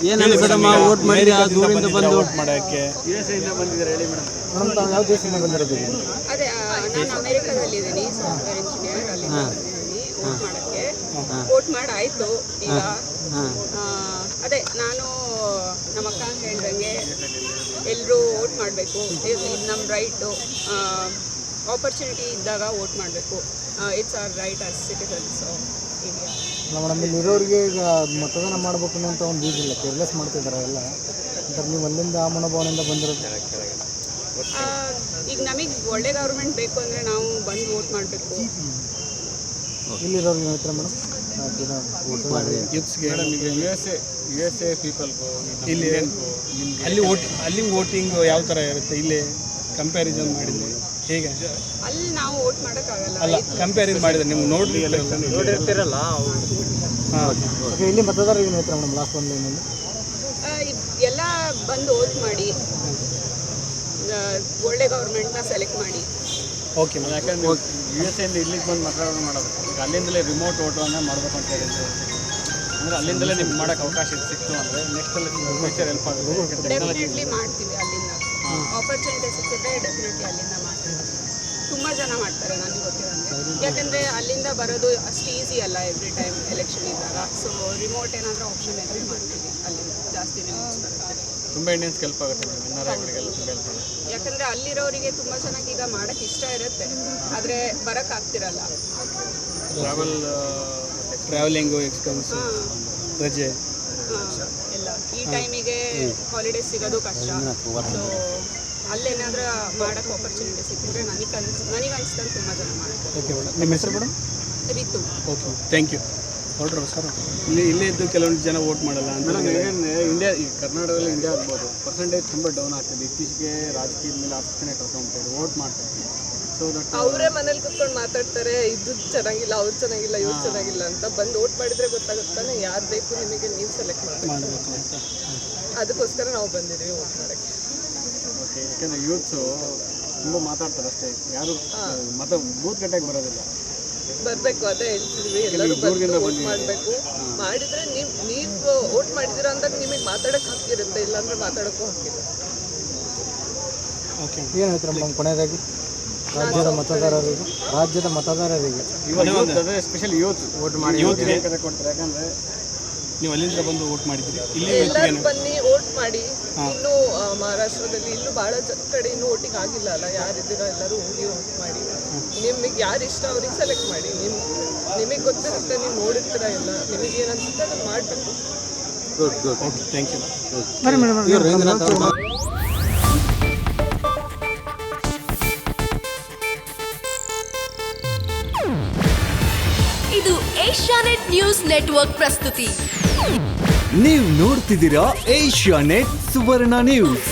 ಏನು ಅನ್ಸದಮ್ಮ ಓಟ್ ಮಾಡಿ ಆ ದೂರಿಂದ ಬಂದು ವೋಟ್ ಮಾಡೋಕ್ಕೆ ಮೇಡಮ್ ತಾವು ಯಾವ ದೇಶದಿಂದ ಬಂದಿರೋದು ಈಗ? ಅದೇ ನಾನು ಅಮೆರಿಕದಲ್ಲಿದ್ದೀನಿ, ಸಾಫ್ಟ್ವೇರ್ ಇಂಜಿನಿಯರ್. ಅಲ್ಲಿ ವೋಟ್ ಮಾಡೋಕ್ಕೆ ವೋಟ್ ಮಾಡಾಯಿತು. ಈಗ ಅದೇ ನಾನು ನಮ್ಮ ಅಕ್ಕ ಹೇಳ್ದಂಗೆ ಎಲ್ಲರೂ ವೋಟ್ ಮಾಡಬೇಕು. ಇದು ನಮ್ಮ ರೈಟು. ಆಪರ್ಚುನಿಟಿ ಇದ್ದಾಗ ವೋಟ್ ಮಾಡಬೇಕು. It's our right as citizens of India. Madam ಇಲ್ಲಿರೋರಿಗೆ ಈಗ ಮತದಾನ ಮಾಡಬೇಕು ಅನ್ನೋಂಥ ಒಂದು ಇದಿಲ್ಲ, ಕೇರ್ಲೆಸ್ ಮಾಡ್ತಿದ್ದಾರೆ ಎಲ್ಲ. ಅಂದ್ರೆ ನೀವು ಅಲ್ಲಿಂದ ಆ ಮನೋಭಾವನೆಯಿಂದ ಬಂದಿರೋದು. ಈಗ ನಮಗೆ ಒಳ್ಳೆ ಗೌರ್ಮೆಂಟ್ ಬೇಕು ಅಂದರೆ ನಾವು ಬಂದು ವೋಟ್ ಮಾಡಬೇಕು. ಇಲ್ಲಿರೋರಿಗೆ ಹೇಳ್ತಾರೆ ಮೇಡಮ್ ಯೂತ್ಸ್ಗೆ ಯು ಎಸ್ ಎ ಪೀಪಲ್ಗೂ ಇಲ್ಲಿ ಅಲ್ಲಿ ವೋಟಿಂಗ್ ಯಾವ ಥರ ಇರುತ್ತೆ ಇಲ್ಲಿ ಕಂಪ್ಯಾರಿಸನ್ ಮಾಡಿದ್ರೆ ಹೇಗೆ? ಅಲ್ಲಿ ನಾವು ವೋಟ್ ಮಾಡೋಕ್ಕಾಗಲ್ಲ. ಅಲ್ಲ, ಕಂಪ್ಯಾರಿಸನ್ ಮಾಡಿದ್ರೆ ನಿಮ್ಗೆ ನೋಡಿರ್ತಿರಲ್ಲ. ಓಕೆ, ಇಲ್ಲಿ ಮತದಾರರಿಗೆ ಏನು ಹೇಳ್ತಾರೆ ಮೇಡಮ್ ಲಾಸ್ಟ್ ಒಂದು ಲೈನಲ್ಲಿ? ಎಲ್ಲ ಬಂದು ವೋಟ್ ಮಾಡಿ, ಒಳ್ಳೆ ಗೌರ್ಮೆಂಟ್ನ ಸೆಲೆಕ್ಟ್ ಮಾಡಿ. ಓಕೆ ಮೇಡಮ್, ಯಾಕಂದ್ರೆ ಯು ಎಸ್ ಎಯಿಂದ ಇಲ್ಲಿಗೆ ಬಂದು ಮತದಾನ ಮಾಡೋದು, ಈಗ ಅಲ್ಲಿಂದಲೇ ರಿಮೋಟ್ ವೋಟನ್ನು ಮಾಡಬೇಕು ಅಂತ ಹೇಳಿದ್ರು. ಅಂದರೆ ಅಲ್ಲಿಂದಲೇ ನಿಮ್ಗೆ ಮಾಡೋಕ್ಕೆ ಅವಕಾಶ ಸಿಕ್ತು ಅಂದರೆ ನೆಕ್ಸ್ಟಲ್ಲಿ ಫ್ಯೂಚರ್ ಹೆಲ್ಪ್ ಆಗುತ್ತೆ. ಡೆಫಿನೆಟ್ಲಿ ಮಾಡ್ತೀವಿ. ಅಲ್ಲಿಂದ ಆಪರ್ಚುನಿಟಿ ಸಿಕ್ಕಿದ್ರೆ ಡೆಫಿನೆಟ್ಲಿ ಅಲ್ಲಿಂದ ಮಾಡ್ತೀವಿ. ತುಂಬ ಜನ ಮಾಡ್ತಾರೆ ನನಗೆ ಗೊತ್ತಿರೋಂಗೆ. ಯಾಕಂದರೆ ಅಲ್ಲಿಂದ ಬರೋದು ಅಷ್ಟು ಈಸಿ ಅಲ್ಲ ಎವ್ರಿ ಟೈಮ್ ಎಲೆಕ್ಷನ್ ಇದ್ದಾಗ. ಸೊ ರಿಮೋಟ್ ಏನಾದರೂ ಆಪ್ಷನ್ ಇದ್ದರೆ ಮಾಡ್ತೀವಿ. ಅಲ್ಲಿಂದ ಜಾಸ್ತಿ ರಿಮೋಟ್ಸ್ ಬರುತ್ತೆ. ತುಂಬ ಇಂಡಿಯನ್ಸ್ ಹೆಲ್ಪ್ ಆಗುತ್ತೆ ಇನ್ನರಿಗೆಲ್ಲ ತುಂಬ ಹೆಲ್ಪ್ ಆಗುತ್ತೆ. ಯಾಕಂದರೆ ಅಲ್ಲಿರೋರಿಗೆ ತುಂಬ ಚೆನ್ನಾಗಿ ಈಗ ಮಾಡೋಕ್ಕೆ ಇಷ್ಟ ಇರುತ್ತೆ, ಆದರೆ ಬರೋಕ್ಕಾಗ್ತಿರಲ್ಲ. ಟ್ರಾವೆಲಿಂಗು ಎಕ್ಸ್ಪೆನ್ಸ್, ರಜೆ ಎಲ್ಲ ಈ ಟೈಮಿಗೆ ಹಾಲಿಡೇಸ್ ಸಿಗೋದು ಕಷ್ಟ. ಸೊ ಅಲ್ಲೇನಾದ್ರೂ ಮಾಡೋಕ್ಕೆ ಆಪರ್ಚುನಿಟಿ ಸಿಕ್ಕಿದ್ರೆ ನನಗೆ ಅನಿಸ್ತಂಗೆ ತುಂಬ ಜನ ಮಾಡ್ತಾರೆ. ಓಕೆ ಮೇಡಮ್, ನಿಮ್ಮ ಹೆಸರು madam? Ritu. Okay, thank you. ಹೊರಡ್ರು ಸರ್. ಇಲ್ಲೇ ಇದ್ದು ಕೆಲವೊಂದು ಜನ ವೋಟ್ ಮಾಡಲ್ಲ ಅಂತ. ಇಂಡಿಯಾ, ಈ ಕರ್ನಾಟಕದಲ್ಲಿ ಇಂಡಿಯಾ ಆಗ್ಬೋದು ಪರ್ಸೆಂಟೇಜ್ ತುಂಬ ಡೌನ್ ಆಗ್ತದೆ. ಇತ್ತೀಚೆಗೆ ರಾಜಕೀಯದ ಮೇಲೆ ಆಸಕ್ತಿನೇ ಕಳ್ಕೊಂಡ್ಬಿಟ್ಟು ವೋಟ್ ಮಾಡ್ತಾರೆ. ಸೊ ದಟ್ ಅವರೇ ಮನೇಲಿ ಕುತ್ಕೊಂಡು ಮಾತಾಡ್ತಾರೆ, ಇದು ಚೆನ್ನಾಗಿಲ್ಲ, ಅವ್ರು ಚೆನ್ನಾಗಿಲ್ಲ, ಇವ್ರು ಚೆನ್ನಾಗಿಲ್ಲ ಅಂತ. ಬಂದು ವೋಟ್ ಮಾಡಿದ್ರೆ ಗೊತ್ತಾಗುತ್ತಾನೆ ಯಾರು ಬೇಕು ನಿಮಗೆ, ನೀವು ಸೆಲೆಕ್ಟ್ ಮಾಡಬೇಕು ಅಂತ. ಅದಕ್ಕೋಸ್ಕರ ನಾವು ಬಂದಿದ್ದೀವಿ ವೋಟ್ ಮಾಡೋಕ್ಕೆ. ಓಕೆ, ಯಾಕೆಂದರೆ ಯೂತ್ಸು ತುಂಬ ಮಾತಾಡ್ತಾರೆ ಅಷ್ಟೇ, ಯಾರು ಬೂತ್ ಗಟ್ಟೆಗೆ ಬರೋದಿಲ್ಲ. ಬರಬೇಕು, ಅದೇ ಹೇಳ್ತಿದ್ವಿ, ಎಲ್ಲರೂ ಬಂದು ವೋಟ್ ಮಾಡಬೇಕು. ಮಾಡಿದರೆ ನೀವು ವೋಟ್ ಮಾಡಿದ್ದೀರಾ ಅಂದಾಗ ನಿಮಗೆ ಮಾತಾಡೋಕ್ಕೆ ಹಕ್ಕಿರುತ್ತೆ, ಇಲ್ಲಾಂದ್ರೆ ಮಾತಾಡೋಕ್ಕೂ ಹಕ್ಕಿಲ್ಲ. ಓಕೆ, ಏನು ಹೇಳ್ತಾರೆ ಮೇಡಮ್ ಕೊನೆಯದಾಗಿ ರಾಜ್ಯದ ಮತದಾರರಿಗೆ ಸ್ಪೆಷಲ್ ಯೂತ್ ವೋಟ್ ಮಾಡಿ ಕೊಡ್ತಾರೆ. ಯಾಕಂದರೆ ನೀವು ಅಲ್ಲಿಂದ ಬಂದು ವೋಟ್ ಮಾಡಿದ್ದೀರಿ, ಇಲ್ಲಿ ಎಲ್ಲರೂ ಬನ್ನಿ ವೋಟ್ ಮಾಡಿ. ಇನ್ನೂ ಮಹಾರಾಷ್ಟ್ರದಲ್ಲಿ ಇಲ್ಲೂ ಭಾಳ ಕಡೆ ಇನ್ನೂ ವೋಟಿಂಗ್ ಆಗಿಲ್ಲ ಅಲ್ಲ, ಯಾರಿದ್ದೀರೋ ಎಲ್ಲರೂ ಹೋಗಿ ವೋಟ್ ಮಾಡಿ. ನಿಮಗೆ ಯಾರು ಇಷ್ಟ ಅವ್ರಿಗೆ ಸೆಲೆಕ್ಟ್ ಮಾಡಿ. ನಿಮಗೆ ಗೊತ್ತಿರುತ್ತೆ, ನೀವು ನೋಡಿರ್ತೀರ ಎಲ್ಲ, ನಿಮಗೆ ಏನು ಅನ್ಸುತ್ತೆ ಅದನ್ನು ಮಾಡಬೇಕು. Okay, thank you. ಇದು ಏಷ್ಯಾನೆಟ್ ನ್ಯೂಸ್ ನೆಟ್ವರ್ಕ್ ಪ್ರಸ್ತುತಿ. ನೀವು ನೋಡ್ತಿದ್ದೀರಾ ಏಷ್ಯಾನೆಟ್ ಸುವರ್ಣ ನ್ಯೂಸ್.